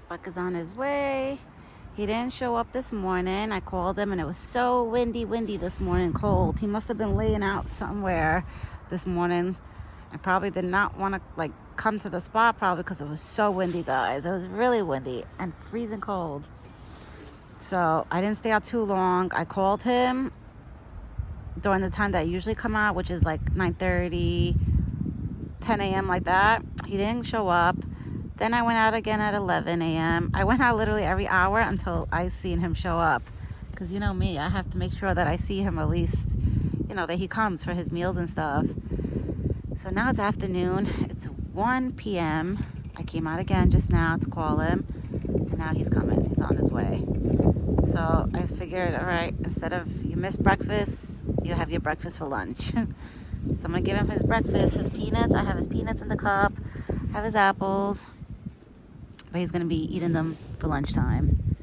Buck is on his way. He didn't show up this morning. I called him and it was so windy this morning, cold. He must have been laying out somewhere this morning. I probably did not want to like come to the spot probably because it was so windy, guys. It was really windy and freezing cold. So I didn't stay out too long. I called him during the time that I usually come out, which is like 9:30, 10 a.m. like that. He didn't show up. Then I went out again at 11 a.m. I went out literally every hour until I seen him show up. Because you know me, I have to make sure that I see him at least, you know, that he comes for his meals and stuff. So now it's afternoon. It's 1 p.m. I came out again just now to call him. And now he's coming. He's on his way. So I figured, all right, instead of you miss breakfast, you have your breakfast for lunch. So I'm going to give him his breakfast, his peanuts. I have his peanuts in the cup. I have his apples. But he's going to be eating them for lunchtime.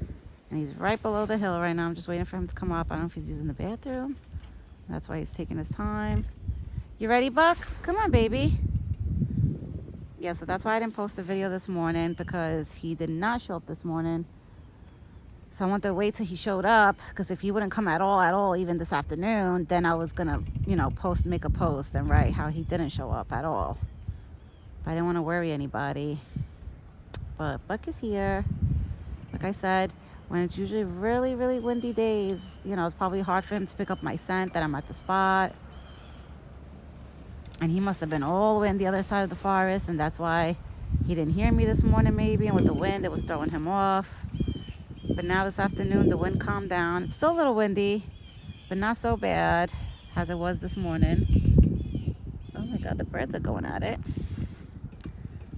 And he's right below the hill right now. I'm just waiting for him to come up. I don't know if he's using the bathroom. That's why he's taking his time. You ready, Buck? Come on, baby. Yeah, so that's why I didn't post the video this morning, because he did not show up this morning. So I wanted to wait till he showed up, because if he wouldn't come at all, even this afternoon, then I was going to, you know, make a post and write how he didn't show up at all. But I didn't want to worry anybody. But Buck is here. Like I said, when it's usually really, really windy days, you know, it's probably hard for him to pick up my scent that I'm at the spot. And he must have been all the way on the other side of the forest, and that's why he didn't hear me this morning maybe. And with the wind, it was throwing him off. But now this afternoon, the wind calmed down. It's still a little windy, but not so bad as it was this morning. Oh my God, the birds are going at it.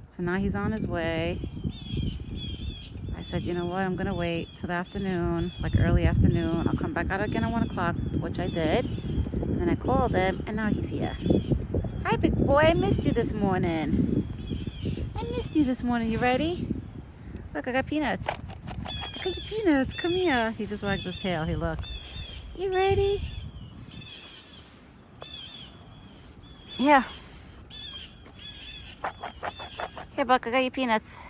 So now he's on his way. I said, you know what, I'm going to wait till the afternoon, like early afternoon. I'll come back out again at 1 o'clock, which I did. And then I called him, and now he's here. Hi, big boy. I missed you this morning. You ready? Look, I got peanuts. Look at your peanuts. Come here. He just wagged his tail. Hey, look. You ready? Yeah. Here, Buck, I got your peanuts.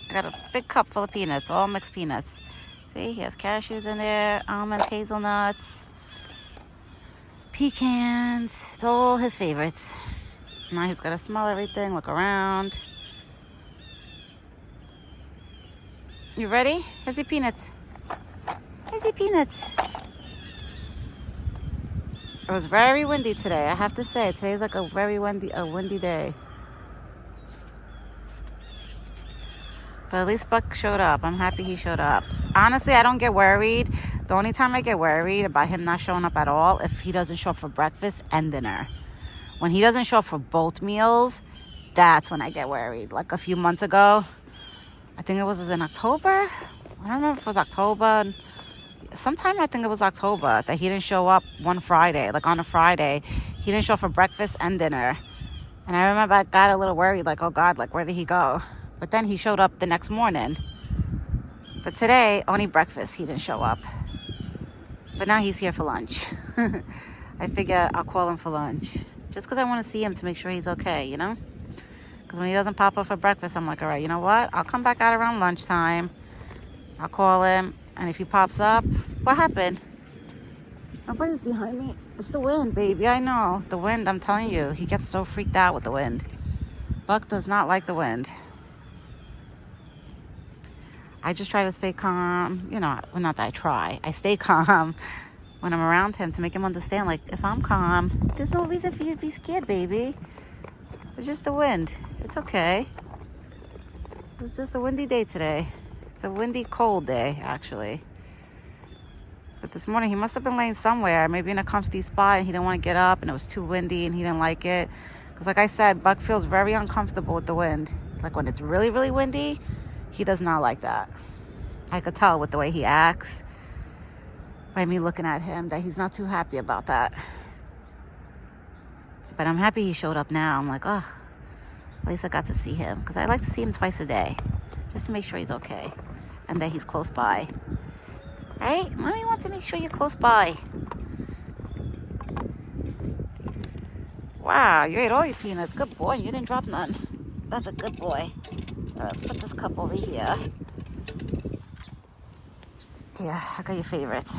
I got a big cup full of peanuts, all mixed peanuts. See, he has cashews in there, almonds, hazelnuts, pecans. It's all his favorites. Now he's got to smell everything, look around. You ready? Here's your peanuts. It was very windy today, I have to say. Today's like a very windy day. But at least Buck showed up. I'm happy he showed up. Honestly, I don't get worried. The only time I get worried about him not showing up at all, if he doesn't show up for breakfast and dinner. When he doesn't show up for both meals, that's when I get worried. Like a few months ago, I think it was in October. I don't remember if it was October. Sometime I think it was October that he didn't show up one Friday. Like on a Friday, he didn't show up for breakfast and dinner. And I remember I got a little worried, like, oh God, like where did he go? But then he showed up the next morning. But today, only breakfast, he didn't show up. But now he's here for lunch. I figure I'll call him for lunch. Just because I want to see him to make sure he's okay, you know? Because when he doesn't pop up for breakfast, I'm like, all right, you know what? I'll come back out around lunchtime. I'll call him. And if he pops up, what happened? Nobody's behind me. It's the wind, baby. I know. The wind, I'm telling you. He gets so freaked out with the wind. Buck does not like the wind. I just try to stay calm. You know, well, not that I try. I stay calm when I'm around him to make him understand, like, if I'm calm, there's no reason for you to be scared, baby. It's just the wind. It's okay. It's just a windy day today. It's a windy, cold day, actually. But this morning, he must have been laying somewhere, maybe in a comfy spot, and he didn't want to get up, and it was too windy, and he didn't like it. Because like I said, Buck feels very uncomfortable with the wind. Like when it's really, really windy, he does not like that. I could tell with the way he acts by me looking at him that he's not too happy about that. But I'm happy he showed up now. I'm like, oh, at least I got to see him. Because I like to see him twice a day, just to make sure he's okay and that he's close by. Right? Mommy wants to make sure you're close by. Wow, you ate all your peanuts. Good boy. You didn't drop none. That's a good boy. All right, let's put this cup over here. here. I got your favorites.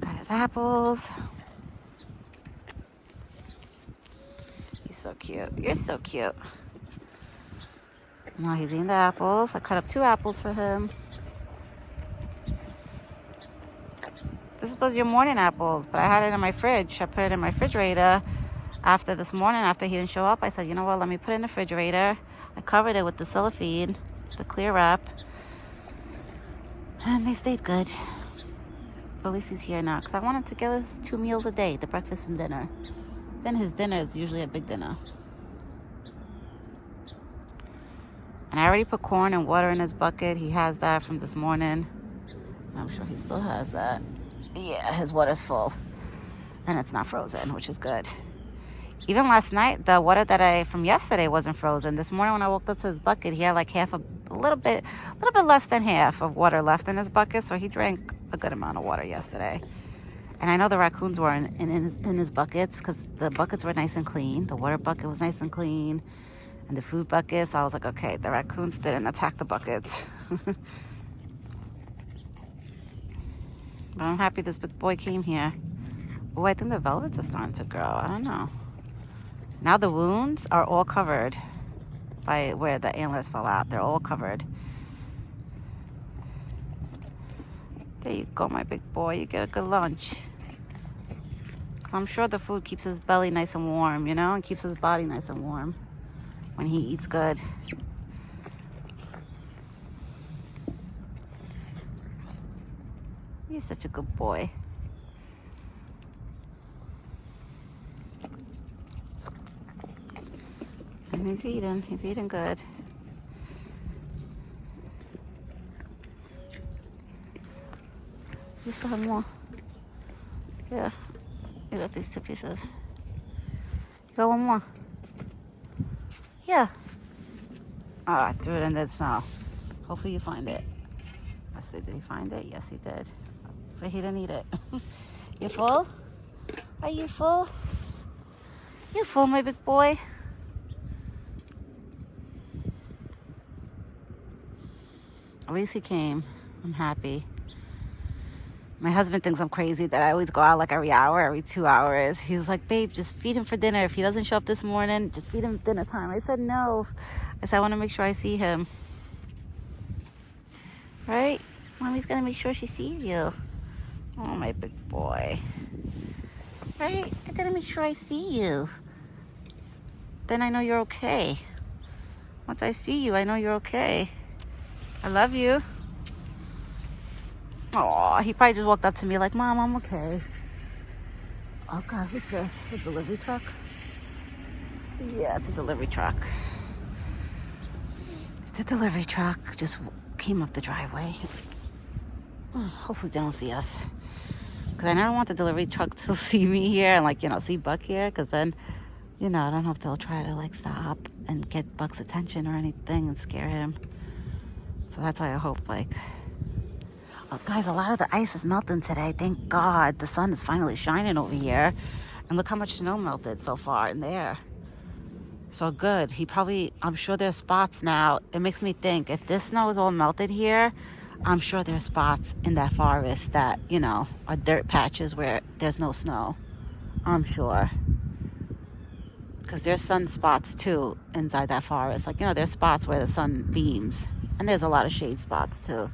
Got his apples. He's so cute. You're so cute. Now he's eating the apples. I cut up 2 apples for him. This was your morning apples, but I had it in my fridge. I put it in my refrigerator after this morning, after he didn't show up. I said, you know what, let me put it in the refrigerator. I covered it with the cellophane, the clear wrap, and they stayed good. But at least he's here now, because I want him to get us 2 meals a day, the breakfast and dinner. Then his dinner is usually a big dinner. And I already put corn and water in his bucket. He has that from this morning. I'm sure he still has that. Yeah, his water's full. And it's not frozen, which is good. Even last night, the water that from yesterday wasn't frozen. This morning when I woke up to his bucket, he had like a little bit less than half of water left in his bucket. So he drank a good amount of water yesterday. And I know the raccoons were in his buckets, because the buckets were nice and clean. The water bucket was nice and clean. And the food buckets, I was like, okay, the raccoons didn't attack the buckets. But I'm happy this big boy came here. Oh, I think the velvets are starting to grow. I don't know. Now the wounds are all covered by where the antlers fell out. They're all covered. There you go, my big boy. You get a good lunch. Because I'm sure the food keeps his belly nice and warm, you know, and keeps his body nice and warm when he eats good. He's such a good boy. And he's eating good. You still have more. Yeah, you got these 2 pieces. You got one more. Yeah. Oh, I threw it in the snow. Hopefully you find it. Let's see, did he find it? Yes, he did. But he didn't eat it. You full? Are you full? You full, my big boy? At least he came. I'm happy. My husband thinks I'm crazy that I always go out like every hour, every 2 hours. He's like, babe, just feed him for dinner. If he doesn't show up this morning, just feed him dinner time. I said, no. I said, I want to make sure I see him. Right? Mommy's going to make sure she sees you. Oh, my big boy. Right? I got to make sure I see you. Then I know you're okay. Once I see you, I know you're okay. I love you. Oh, he probably just walked up to me like, Mom, I'm okay. Oh, God, who's this? A delivery truck? Yeah, it's a delivery truck. It's a delivery truck. Just came up the driveway. Hopefully they don't see us. Because I don't want the delivery truck to see me here and, like, you know, see Buck here. Because then, you know, I don't know if they'll try to, like, stop and get Buck's attention or anything and scare him. So that's why I hope, like... Oh, guys, a lot of the ice is melting today. Thank God. The sun is finally shining over here. And look how much snow melted so far in there. So good. I'm sure there's spots now. It makes me think, if this snow is all melted here, I'm sure there's spots in that forest that, you know, are dirt patches where there's no snow. I'm sure. Because there's sunspots too inside that forest. Like, you know, there's spots where the sun beams. And there's a lot of shade spots too.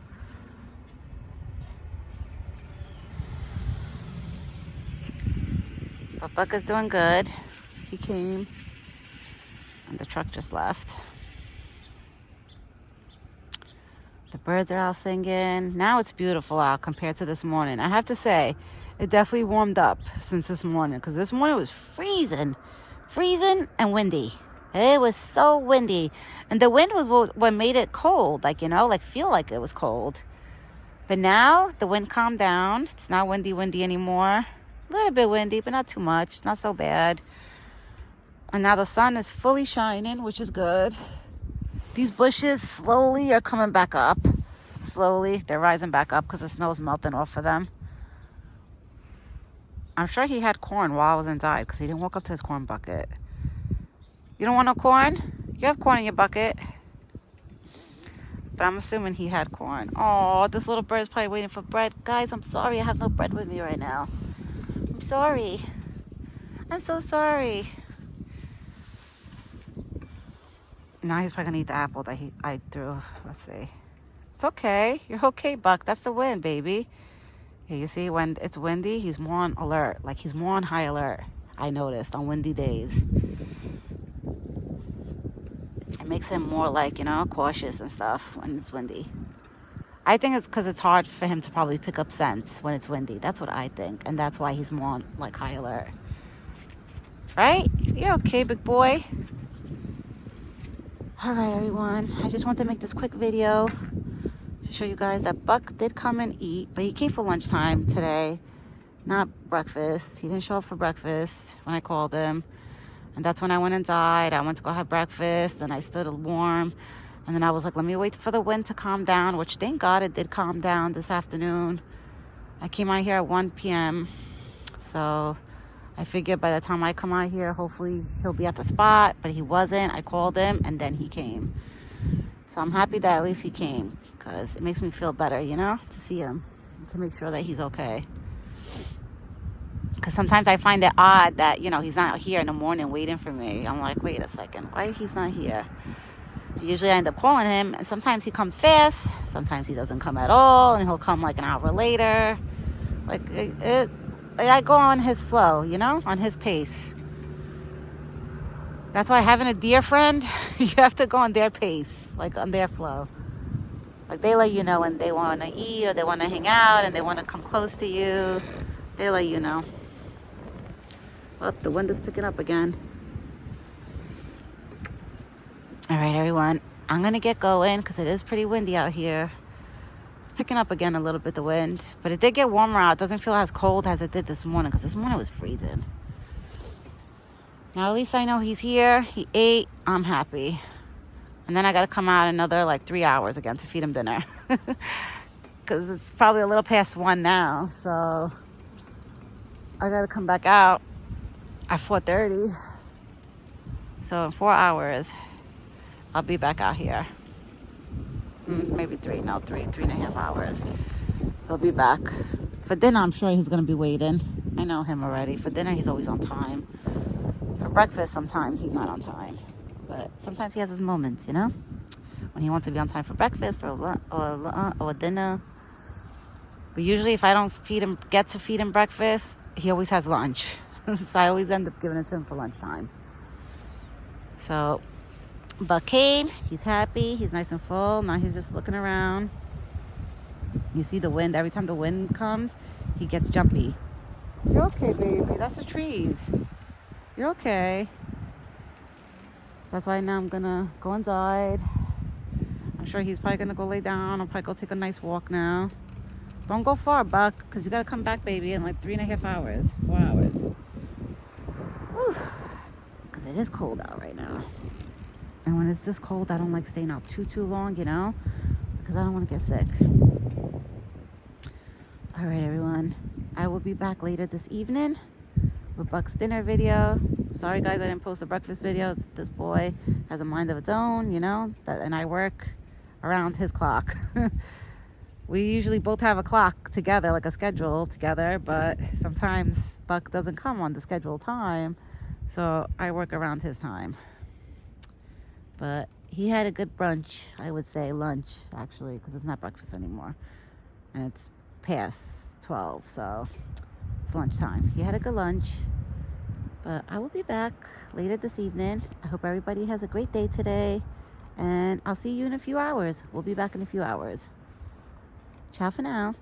But Buck is doing good. He came. And the truck just left. The birds are out singing. Now it's beautiful out compared to this morning. I have to say, it definitely warmed up since this morning. Because this morning was freezing. Freezing and windy. It was so windy. And the wind was what made it cold. Like, you know, like feel like it was cold. But now the wind calmed down. It's not windy anymore. A little bit windy, but not too much. It's not so bad. And now the sun is fully shining, which is good. These bushes slowly are coming back up. Slowly, they're rising back up because the snow's melting off of them. I'm sure he had corn while I was inside because he didn't walk up to his corn bucket. You don't want no corn? You have corn in your bucket. But I'm assuming he had corn. Oh, this little bird is probably waiting for bread. Guys, I'm sorry. I have no bread with me right now. I'm sorry. I'm so sorry. Now he's probably going to eat the apple that I threw. Let's see. It's okay. You're okay, Buck. That's the wind, baby. Yeah, you see, when it's windy, he's more on alert. Like, he's more on high alert, I noticed, on windy days. It makes him more, like, you know, cautious and stuff when it's windy. I think it's because it's hard for him to probably pick up scents when it's windy. That's what I think. And that's why he's more on, like, high alert. Right? You're okay, big boy. All right, everyone. I just want to make this quick video to show you guys that Buck did come and eat, but he came for lunchtime today, not breakfast. He didn't show up for breakfast when I called him. And that's when I went inside. I went to go have breakfast, and I stood warm. And then I was like, let me wait for the wind to calm down, which thank God it did calm down this afternoon. I came out here at 1 p.m. So I figured by the time I come out here, hopefully he'll be at the spot, but he wasn't. I called him, and then he came. So I'm happy that at least he came, because it makes me feel better, you know, to see him, to make sure that he's okay. Because sometimes I find it odd that, you know, he's not here in the morning waiting for me. I'm like, wait a second, why he's not here? Usually I end up calling him, and sometimes he comes fast, sometimes he doesn't come at all, and he'll come like an hour later. Like, I go on his flow, you know, on his pace. That's why having a deer friend, you have to go on their pace, like on their flow. Like, they let you know when they want to eat or they want to hang out and they want to come close to you. They let you know. Oh, the wind is picking up again. All right, everyone. I'm going to get going because it is pretty windy out here. It's picking up again a little bit, the wind. But it did get warmer out. It doesn't feel as cold as it did this morning, because this morning was freezing. Now, at least I know he's here. He ate. I'm happy. And then I got to come out another, like, 3 hours again to feed him dinner. Because it's probably a little past 1 now. So I got to come back out at 4:30. So in 4 hours, I'll be back out here. Maybe 3.5 hours. He'll be back. For dinner, I'm sure he's going to be waiting. I know him already. For dinner, he's always on time. For breakfast, sometimes he's not on time. But sometimes he has his moments, you know? When he wants to be on time for breakfast or dinner. But usually if I don't get to feed him breakfast, he always has lunch. So I always end up giving it to him for lunchtime. So Buck came. He's happy. He's nice and full. Now he's just looking around. You see the wind. Every time the wind comes, he gets jumpy. You're okay, baby. That's the trees. You're okay. That's why now I'm going to go inside. I'm sure he's probably going to go lay down. I'll probably go take a nice walk now. Don't go far, Buck, because you got to come back, baby, in like 3.5 hours, 4 hours. Because it is cold out right now. And when it's this cold, I don't like staying out too long, you know, because I don't want to get sick. All right, everyone. I will be back later this evening with Buck's dinner video. Sorry, guys, I didn't post a breakfast video. This boy has a mind of its own, you know, and I work around his clock. We usually both have a clock together, like a schedule together, but sometimes Buck doesn't come on the scheduled time, so I work around his time. But he had a good brunch, I would say, lunch, actually, because it's not breakfast anymore. And it's past 12, so it's lunchtime. He had a good lunch. But I will be back later this evening. I hope everybody has a great day today. And I'll see you in a few hours. We'll be back in a few hours. Ciao for now.